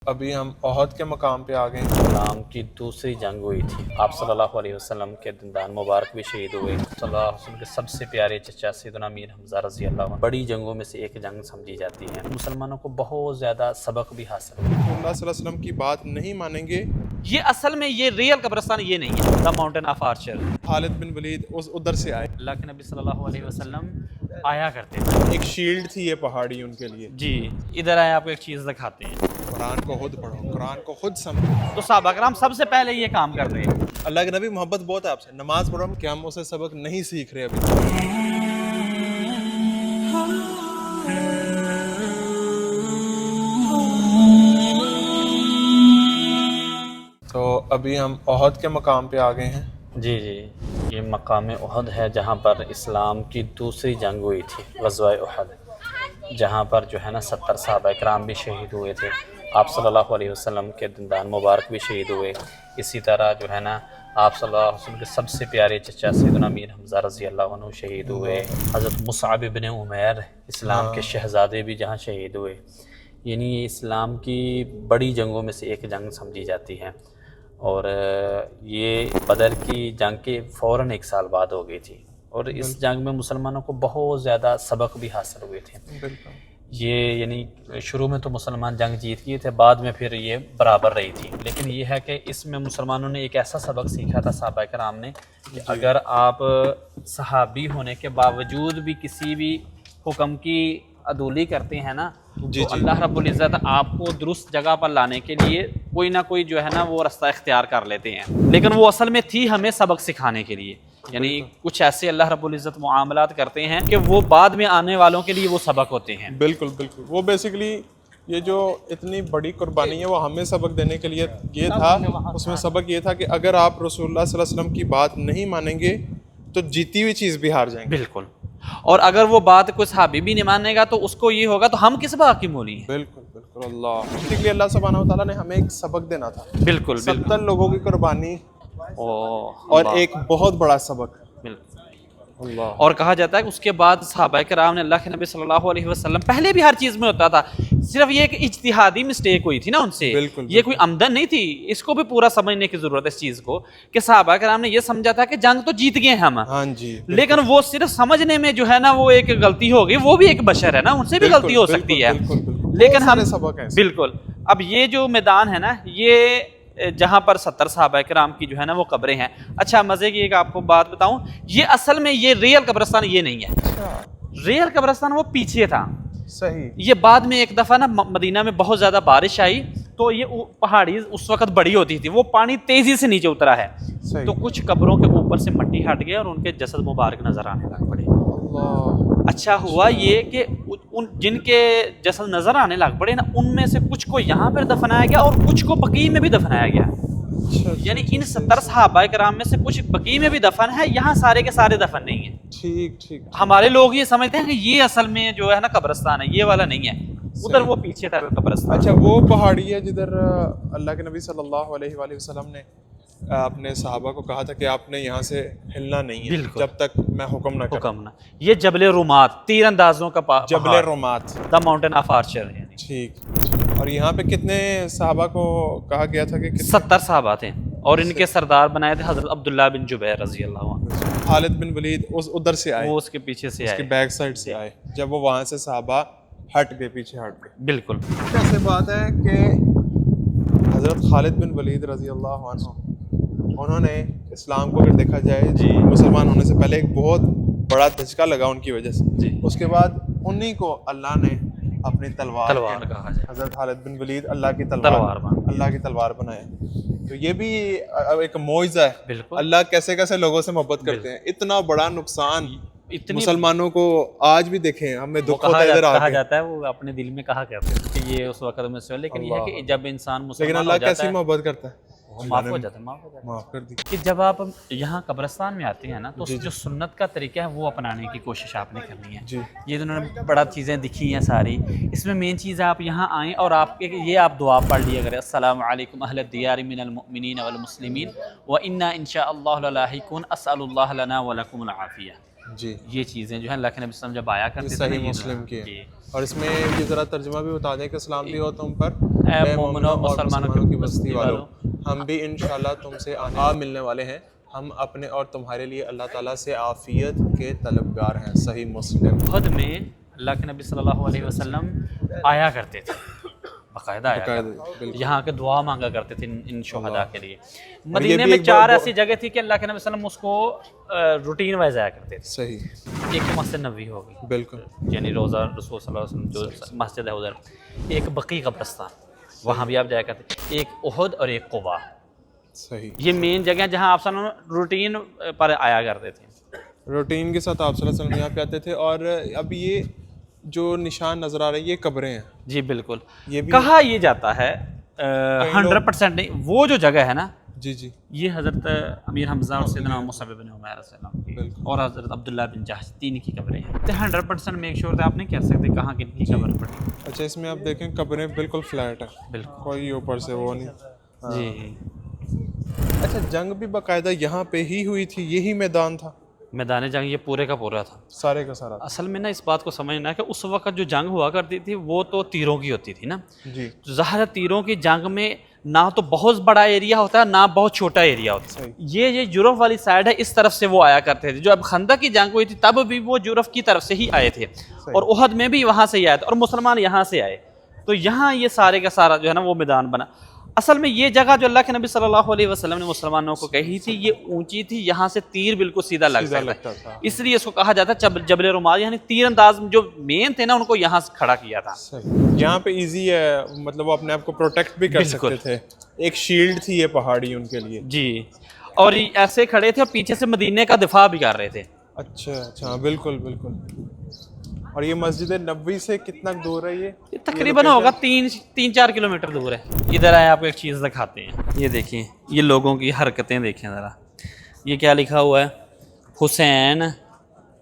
ابھی ہم احد کے مقام پہ آ گئے ہیں۔ اسلام کی دوسری جنگ ہوئی تھی، آپ صلی اللہ علیہ وسلم کے دندان مبارک بھی شہید ہوئے۔ صلی اللہ علیہ وسلم کے سب سے پیارے چچا سیدنا امیر حمزہ رضی اللہ عنہ بڑی جنگوں میں سے ایک جنگ سمجھی جاتی ہے۔ مسلمانوں کو بہت زیادہ سبق بھی حاصل ہوا۔ اللہ صلی اللہ علیہ وسلم کی بات نہیں مانیں گے۔ یہ اصل میں یہ ریئل قبرستان یہ نہیں ہے، دا ماؤنٹین آف آرچر۔ خالد بن ولید ادھر سے آئے۔ اللہ کے نبی صلی اللہ علیہ وسلم آیا کرتے تھے۔ ایک شیلڈ تھی یہ پہاڑی ان کے لیے۔ جی ادھر آئے، آپ کو ایک چیز دکھاتے ہیں۔ قرآن کو خود پڑھو، قرآن کو خود سمجھو۔ تو صحابہ کرام سب سے پہلے یہ کام کر رہے ہیں۔ اللہ کے نبی محبت بہت ہے آپ سے، نماز پڑھو کہ ہم اسے سبق نہیں سیکھ رہے ابھی۔ تو ابھی ہم احد کے مقام پہ آ گئے ہیں۔ جی یہ مقام احد ہے جہاں پر اسلام کی دوسری جنگ ہوئی تھی، غزوہ احد، جہاں پر جو ہے نا 70 صحابہ کرام بھی شہید ہوئے تھے۔ آپ صلی اللہ علیہ وسلم کے دندان مبارک بھی شہید ہوئے۔ اسی طرح جو ہے نا آپ صلی اللہ علیہ وسلم کے سب سے پیارے چچا سیدنا امیر حمزہ رضی اللہ عنہ شہید ہوئے۔ حضرت مصعب بن عمیر اسلام کے شہزادے بھی جہاں شہید ہوئے۔ یعنی یہ اسلام کی بڑی جنگوں میں سے ایک جنگ سمجھی جاتی ہے، اور یہ بدر کی جنگ کے فوراً 1 سال بعد ہو گئی تھی، اور اس جنگ میں مسلمانوں کو بہت زیادہ سبق بھی حاصل ہوئے تھے۔ بالکل۔ یہ یعنی شروع میں تو مسلمان جنگ جیت گئے تھے، بعد میں پھر یہ برابر رہی تھی، لیکن یہ ہے کہ اس میں مسلمانوں نے ایک ایسا سبق سیکھا تھا صحابہ کرام نے کہ اگر آپ صحابی ہونے کے باوجود بھی کسی بھی حکم کی عدولی کرتے ہیں نا تو اللہ رب العزت آپ کو درست جگہ پر لانے کے لیے کوئی نہ کوئی جو ہے نا وہ رستہ اختیار کر لیتے ہیں، لیکن وہ اصل میں تھی ہمیں سبق سکھانے کے لیے۔ یعنی کچھ ایسے اللہ رب العزت معاملات کرتے ہیں کہ وہ بعد میں آنے والوں کے لیے وہ سبق ہوتے ہیں۔ بالکل بالکل، وہ بیسیکلی یہ جو اتنی بڑی قربانی ہے وہ ہمیں سبق دینے کے لیے یہ تھا۔ اس میں سبق یہ تھا کہ اگر آپ رسول اللہ صلی اللہ علیہ وسلم کی بات نہیں مانیں گے تو جیتی ہوئی چیز بھی ہار جائیں گے۔ بالکل، اور اگر وہ بات کوئی صحابی بھی نہیں مانے گا تو اس کو یہ ہوگا تو ہم کس بات کی مولی ہیں۔ بالکل بالکل، اللہ سبحانہ و تعالیٰ نے ہمیں ایک سبق دینا تھا۔ بالکل 70 لوگوں کی قربانی اور اور ایک بہت بڑا سبق۔ اللہ، اور کہا جاتا ہے کہ اس کے بعد صحابہ کرام نے اللہ کے نبی صلی اللہ علیہ وسلم، پہلے بھی ہر چیز میں ہوتا تھا، صرف یہ کہ اجتہادی مسٹیک ہوئی تھی نا ان سے، بالکل، یہ کوئی آمدن نہیں تھی۔ اس کو بھی پورا سمجھنے کی ضرورت ہے اس چیز کو کہ صحابہ کرام نے یہ سمجھا تھا کہ جنگ تو جیت گئے ہم، ہاں جی، لیکن وہ صرف سمجھنے میں جو ہے نا وہ ایک غلطی ہو گئی، وہ بھی ایک بشر ہے نا، ان سے بھی غلطی ہو سکتی ہے، لیکن ہم سبق ہے۔ بالکل۔ اب یہ جو میدان ہے نا یہ جہاں پر 70 صحابہ کرام کی جو ہے نا وہ قبریں ہیں۔ اچھا مزے کی ایک آپ کو بات بتاؤں، یہ اصل میں یہ ریئل قبرستان یہ نہیں ہے، ریئل قبرستان وہ پیچھے تھا۔ صحیح۔ یہ بعد میں ایک دفعہ نا مدینہ میں بہت زیادہ بارش آئی تو یہ پہاڑی اس وقت بڑی ہوتی تھی، وہ پانی تیزی سے نیچے اترا ہے تو کچھ قبروں کے اوپر سے مٹی ہٹ گئی اور ان کے جسد مبارک نظر آنے لگ پڑے۔ اچھا ہوا یہ کہ جن کے جسد نظر آنے لگ پڑے نا ان میں سے کچھ کو یہاں پر دفنایا گیا اور کچھ کو بقیع میں بھی دفنایا گیا۔ یعنی ان 70 صحابہ کرام میں سے کچھ بقیع میں بھی دفن ہے، یہاں سارے کے سارے دفن نہیں ہیں۔ ٹھیک ٹھیک۔ ہمارے لوگ یہ سمجھتے ہیں کہ یہ اصل میں جو ہے نا قبرستان ہے، یہ والا نہیں ہے، ادھر وہ پیچھے تھا قبرستان۔ اچھا وہ پہاڑی ہے جدھر اللہ کے نبی صلی اللہ علیہ وآلہ وسلم نے اپنے صحابہ کو کہا تھا کہ آپ نے یہاں سے ہلنا نہیں ہے جب تک میں حکم نہ کروں۔ یہ جبل رومات، تیر اندازوں کا جبل رومات، دا ماؤنٹین آف آرچر۔ ٹھیک۔ اور یہاں پہ کتنے صحابہ کو کہا گیا تھا کہ 70 صحابہ تھے، اور ان کے سردار بنائے تھے حضرت عبداللہ بن جبیر رضی اللہ عنہ۔ خالد بن ولید ادھر سے آئے، وہ اس کے پیچھے سے اس آئے، کے بیک سائڈ سے آئے، جب وہ وہاں سے صحابہ ہٹ گئے، پیچھے ہٹ گئے۔ بالکل۔ ایسے بات ہے کہ حضرت خالد بن ولید رضی اللہ عنہ انہوں نے اسلام کو اگر دیکھا جائے مسلمان ہونے سے پہلے ایک بہت بڑا دھچکا لگا ان کی وجہ سے، اس کے بعد انہی کو اللہ نے اپنی تلوار کہا جائے، حضرت خالد بن ولید اللہ کی تلوار بنائے۔ تو یہ بھی ایک معجزہ ہے، بالکل۔ اللہ کیسے کیسے لوگوں سے محبت کرتے ہیں۔ اتنا بڑا نقصان مسلمانوں کو آج بھی دیکھیں، ہمیں دکھ ہوتا ہے ادھر آ کے، کہا جاتا ہے وہ اپنے دل میں کہا کرتے ہیں کہ یہ اس وقت میں سے، لیکن یہ ہے کہ جب انسان مسلمان لیکن اللہ کیسی محبت کرتا ہے، وہ معاف ہو جاتا ہے، معاف کر دی۔ کہ جب آپ یہاں قبرستان میں آتے ہیں نا تو جو سنت کا طریقہ ہے وہ اپنانے کی کوشش آپ نے کرنی ہے۔ یہ انہوں نے بڑا چیزیں دکھی ہیں ساری، اس میں مین چیز ہے آپ یہاں آئیں اور آپ یہ آپ دعا پڑھ لیا کریں، السلام علیکم اہل الدیار من المؤمنین والمسلمین وإنا ان شاء اللہ للاحقون اسأل اللہ لنا ولکم العافیہ۔ جی، یہ چیزیں جو ہیں اللہ کے نبی صلی اللہ علیہ وسلم جب آیا کرتے تھے، صحیح مسلم کی ہے۔ اور اس میں یہ ذرا ترجمہ بھی بتا دیں کہ سلامتی ہو تم پر اے مومنوں اور مسلمانوں کی بستی والوں، ہم بھی انشاءاللہ تم سے آنے ملنے والے ہیں، ہم اپنے اور تمہارے لیے اللہ تعالیٰ سے عافیت کے طلبگار ہیں۔ صحیح مسلم۔ احد میں اللہ کے نبی صلی اللہ علیہ وسلم آیا کرتے تھے، باقاعدہ آیا کرتے تھے، یہاں کے دعا مانگا کرتے تھے ان شہداء کے لیے۔ مدینے میں 4 ایسی جگہ تھی کہ اللہ کے نبی صلی اللہ علیہ وسلم اس کو روٹین وائز آیا کرتے تھے۔ صحیح۔ ایک تو مسجد نبوی ہو گئی، بالکل، یعنی روزہ رسول صلی اللہ علیہ وسلم جو مسجد ہے ادھر، ایک بقیع قبرستان وہاں بھی آپ جایا کرتے تھے، ایک احد اور ایک قباء۔ صحیح۔ یہ مین جگہ جہاں آپ صلی اللہ علیہ وسلم روٹین پر آیا کرتے تھے، روٹین کے ساتھ آپ صلی اللہ علیہ وسلم یہاں پہ آتے تھے۔ اور اب یہ جو نشان نظر آ رہے ہیں یہ قبریں ہیں۔ جی بالکل۔ یہ بھی کہا یہ جاتا ہے 100% نہیں، وہ جو جگہ ہے نا جی جی یہ حضرت امیر حمزہ اور سیدنا مصعب بن عمیر رضی اللہ عنہ کی اور حضرت عبداللہ بن جحش، 3 کی قبریں ہیں۔ تو 100% میک شور تھا، آپ نہیں کہہ سکتے کہاں کن کی قبر پڑی۔ اچھا، اس میں آپ دیکھیں قبریں بالکل فلیٹ ہے، بالکل کوئی اوپر سے وہ نہیں۔ جی۔ اچھا، جنگ بھی باقاعدہ یہاں پہ ہی ہوئی تھی، یہی میدان تھا میدان جنگ یہ پورے کا پورا تھا سارے کا سارا؟ اصل میں نا اس بات کو سمجھنا ہے کہ اس وقت جو جنگ ہوا کرتی تھی وہ تو تیروں کی ہوتی تھی نا، جی ظاہر ہے تیروں کی جنگ میں نہ تو بہت بڑا ایریا ہوتا ہے نہ بہت چھوٹا ایریا ہوتا ہے۔ یہ یورپ والی سائڈ ہے، اس طرف سے وہ آیا کرتے تھے۔ جو اب خندق کی جنگ ہوئی تھی تب بھی وہ یورپ کی طرف سے ہی آئے تھے، اور احد میں بھی وہاں سے ہی آئے تھے، اور مسلمان یہاں سے آئے، تو یہاں یہ سارے کا سارا جو ہے نا وہ میدان بنا۔ اصل میں یہ جگہ جو اللہ کے نبی صلی اللہ علیہ وسلم نے مسلمانوں کو کہی تھی یہ اونچی تھی، یہاں سے تیر بالکل سیدھا لگ سکتا تھا، اس لیے اس کو کہا جاتا ہے جبل رماد، یعنی تیر انداز جو مین تھے نا ان کو یہاں سے کھڑا کیا تھا۔ یہاں پہ ایزی ہے، مطلب وہ اپنے آپ کو پروٹیکٹ بھی کر سکتے تھے، ایک شیلڈ تھی یہ پہاڑی ان کے لیے۔ جی، اور ایسے کھڑے تھے اور پیچھے سے مدینے کا دفاع بھی کر رہے تھے۔ اچھا اچھا، بالکل بالکل۔ اور یہ مسجد نبوی سے کتنا دور ہے؟ یہ تقریباً ہوگا 3-4 کلومیٹر دور ہے۔ ادھر آئے آپ کو ایک چیز دکھاتے ہیں، یہ دیکھیں یہ لوگوں کی حرکتیں دیکھیں ذرا، یہ کیا لکھا ہوا ہے؟ حسین،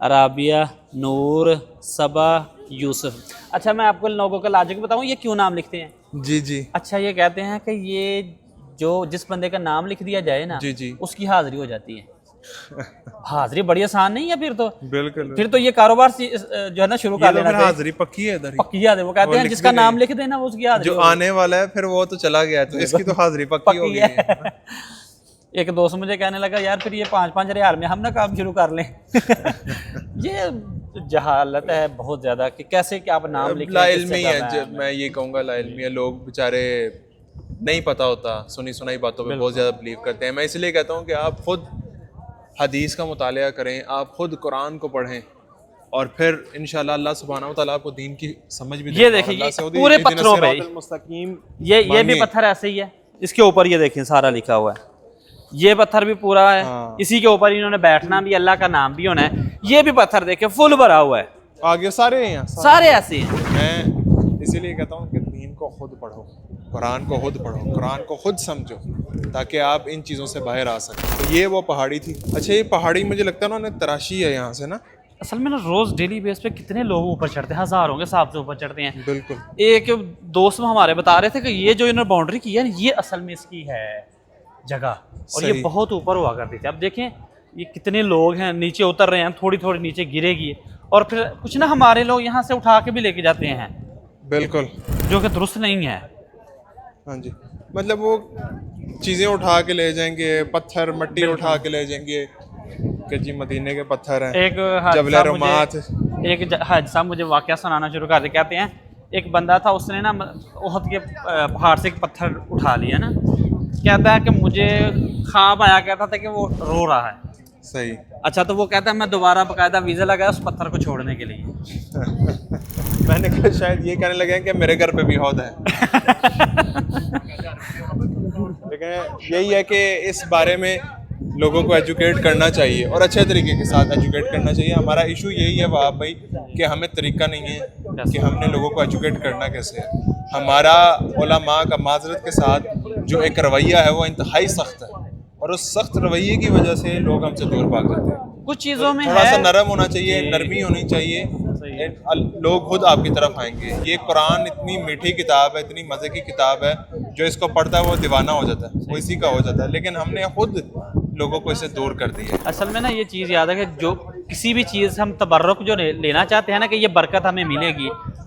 رابعہ، نور، صبا، یوسف۔ اچھا میں آپ کو لوگوں کا لاجک بتاؤں یہ کیوں نام لکھتے ہیں؟ جی جی اچھا یہ کہتے ہیں کہ یہ جو جس بندے کا نام لکھ دیا جائے نا جی جی اس کی حاضری ہو جاتی ہے۔ حاضری بڑی آسان نہیں ہے پھر تو، بالکل، پھر تو یہ کاروبار جو ہے نا شروع کر دینا چاہیے۔ حاضری پکی ہے ادھر ہی، پکی یاد ہے، وہ کہتے ہیں جس کا نام لکھ دینا وہ اس کی حاضری جو آنے والا ہے پھر وہ تو چلا گیا، تو اس کی تو حاضری پکی ہو گئی ہے۔ ایک دوست مجھے کہنے لگا یار پھر یہ 5-5 ریال میں ہم نا کام شروع کر لیں۔ یہ جہالت ہے بہت زیادہ کہ کیسے کہ آپ نام لکھ لا علمی ہے، میں یہ کہوں گا لا علمی ہے، لوگ بیچارے نہیں پتہ ہوتا، سنی سنائی باتوں پہ بہت زیادہ بلیو کرتے ہیں۔ میں اس لیے کہتا ہوں کہ آپ خود حدیث کا مطالعہ کریں، آپ خود قرآن کو پڑھیں، اور پھر انشاءاللہ اللہ سبحانہ و تعالیٰ آپ کو دین کی سمجھ بھی دے گا۔ یہ دیکھیں پورے پتھروں پہ یہ بھی پتھر ایسے ہی ہے، اس کے اوپر یہ دیکھیں سارا لکھا ہوا ہے، یہ پتھر بھی پورا ہے، اسی کے اوپر انہوں نے بیٹھنا بھی، اللہ کا نام بھی ہونا ہے۔ یہ بھی پتھر دیکھیں فل بھرا ہوا ہے، آگے سارے ہیں، سارے ایسے ہیں۔ میں اسی لیے کہتا ہوں کہ دین کو خود پڑھو، قرآن کو خود پڑھو، قرآن کو خود سمجھو، تاکہ آپ ان چیزوں سے باہر آ سکیں۔ تو یہ وہ پہاڑی تھی۔ اچھا یہ پہاڑی مجھے لگتا ہے انہوں نے تراشی ہے یہاں سے نا؟ اصل میں نا روز ڈیلی بیس پہ کتنے لوگ اوپر چڑھتے ہیں، ہزاروں کے حساب سے اوپر چڑھتے ہیں۔ بالکل۔ ایک دوست ہمارے بتا رہے تھے کہ یہ جو انہوں نے باؤنڈری کی ہے یہ اصل میں اس کی ہے جگہ، اور یہ بہت اوپر ہوا کرتی تھی۔ اب دیکھیں یہ کتنے لوگ ہیں نیچے اتر رہے ہیں، تھوڑی تھوڑی نیچے گرے گی، اور پھر کچھ نا ہمارے لوگ یہاں سے اٹھا کے بھی لے کے جاتے ہیں، بالکل، جو کہ درست نہیں ہے۔ ہاں جی، مطلب وہ چیزیں اٹھا کے لے جائیں گے، پتھر مٹی اٹھا کے لے جائیں گے کہ جی مدینے کے پتھر ہیں، ایک جبل رمات۔ ایک حاج صاحب مجھے واقعہ سنانا شروع کر دے، کہتے ہیں ایک بندہ تھا، اس نے نا احد کے پہاڑ سے ایک پتھر اٹھا لیا نا، کہتا ہے کہ مجھے خواب آیا، کہتا تھا کہ وہ رو رہا ہے۔ صحیح۔ اچھا تو وہ کہتا ہے میں دوبارہ باقاعدہ ویزا لگایا اس پتھر کو چھوڑنے کے لیے۔ میں نے کہا شاید یہ کہنے لگے ہیں کہ میرے گھر پہ بھی حوض ہے۔ لیکن یہی ہے کہ اس بارے میں لوگوں کو ایجوکیٹ کرنا چاہیے، اور اچھے طریقے کے ساتھ ایجوکیٹ کرنا چاہیے۔ ہمارا ایشو یہی ہے وہاں بھائی کہ ہمیں طریقہ نہیں ہے کہ ہم نے لوگوں کو ایجوکیٹ کرنا کیسے ہے۔ ہمارا علماء کا معذرت کے ساتھ جو ایک رویہ ہے وہ انتہائی سخت ہے، اور اس سخت رویے کی وجہ سے لوگ ہم سے دور بھاگ جاتے ہیں۔ کچھ چیزوں میں تھوڑا سا نرم ہونا چاہیے، نرمی ہونی چاہیے، لوگ خود آپ کی طرف آئیں گے۔ یہ قرآن اتنی میٹھی کتاب ہے، اتنی مزے کی کتاب ہے، جو اس کو پڑھتا ہے وہ دیوانہ ہو جاتا ہے، وہ اسی کا ہو جاتا ہے، لیکن ہم نے خود لوگوں کو اسے دور کر دیا ہے۔ اصل میں نا یہ چیز یاد ہے کہ جو کسی بھی چیز سے ہم تبرک جو لینا چاہتے ہیں نا کہ یہ برکت ہمیں ملے گی،